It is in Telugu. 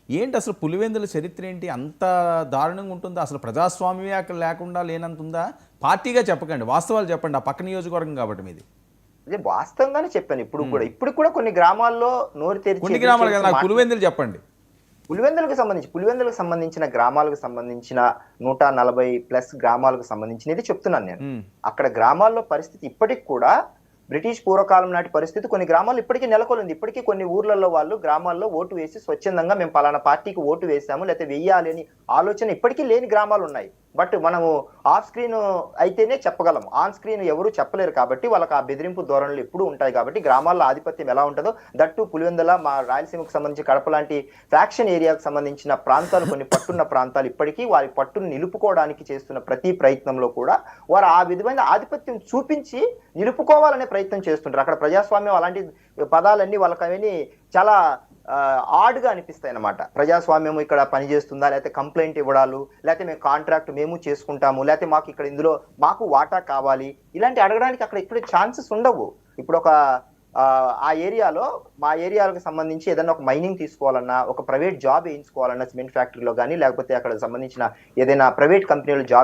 ఏంటి అసలు పులివెందుల చరిత్ర ఏంటి? అంత దారుణంగా ఉంటుందా? అసలు ప్రజాస్వామ్యమే అక్కడ లేకుండా లేనంతుందా? పార్టీగా చెప్పకండి, వాస్తవాలు చెప్పండి. ఆ పక్క నియోజకవర్గం కాబట్టి మీది. అదే వాస్తవంగానే చెప్పాను ఇప్పుడు కూడా కొన్ని గ్రామాల్లో నోరు తెరిచి కొన్ని ఎదురు గ్రామాలు కదా, చేసి నాకు పులివెందులు చెప్పండి. పులివెందులకు సంబంధించిన గ్రామాలకు సంబంధించిన 140+ గ్రామాలకు సంబంధించినది చెప్తున్నాను నేను. ఉమ్, అక్కడ గ్రామాల్లో పరిస్థితి ఇప్పటికి కూడా బ్రిటిష్ పూర్వకాలం నాటి పరిస్థితి కొన్ని గ్రామాల్లో ఇప్పటికీ నెలకొంది. ఇప్పటికీ కొన్ని ఊర్లలో వాళ్ళు గ్రామాల్లో ఓటు వేసి స్వచ్ఛందంగా మేము పలానా పార్టీకి ఓటు వేసాము లేకపోతే వెయ్యాలి అని ఆలోచన ఇప్పటికీ లేని గ్రామాలు ఉన్నాయి. బట్ మనము ఆఫ్ స్క్రీన్ అయితేనే చెప్పగలం, ఆన్ స్క్రీన్ ఎవరు చెప్పలేరు కాబట్టి వాళ్ళకి ఆ బెదిరింపు ధోరణులు ఎప్పుడూ ఉంటాయి. కాబట్టి గ్రామాల్లో ఆధిపత్యం ఎలా ఉంటుందో దట్టు పులివెందుల మా రాయలసీమకు సంబంధించి కడప లాంటి ఫ్యాక్షన్ ఏరియాకు సంబంధించిన ప్రాంతాలు, కొన్ని పట్టున్న ప్రాంతాలు ఇప్పటికీ వారి పట్టును నిలుపుకోవడానికి చేస్తున్న ప్రతి ప్రయత్నంలో కూడా వారు ఆ విధమైన ఆధిపత్యం చూపించి నిలుపుకోవాలనే ప్రయత్నం చేస్తుంటారు. అక్కడ ప్రజాస్వామ్యం అలాంటి పదాలన్నీ వాళ్ళకి అవన్నీ చాలా ఆడ్గా అనిపిస్తాయి అన్నమాట. ప్రజాస్వామ్యం ఇక్కడ పనిచేస్తుందా, లేకపోతే కంప్లైంట్ ఇవ్వడాలు, లేకపోతే మేము కాంట్రాక్ట్ మేము చేసుకుంటాము, లేకపోతే మాకు ఇక్కడ ఇందులో మాకు వాటా కావాలి, ఇలాంటి అడగడానికి అక్కడ ఇప్పుడు ఛాన్సెస్ ఉండవు. ఇప్పుడు ఒక ఆ ఏరియాలో మా ఏరియాలకు సంబంధించి ఏదైనా ఒక మైనింగ్ తీసుకోవాలన్నా, ఒక ప్రైవేట్ జాబ్ వేయించుకోవాలన్నా సిమెంట్ ఫ్యాక్టరీలో కానీ, లేకపోతే అక్కడ సంబంధించిన ఏదైనా ప్రైవేట్ కంపెనీలో జాబ్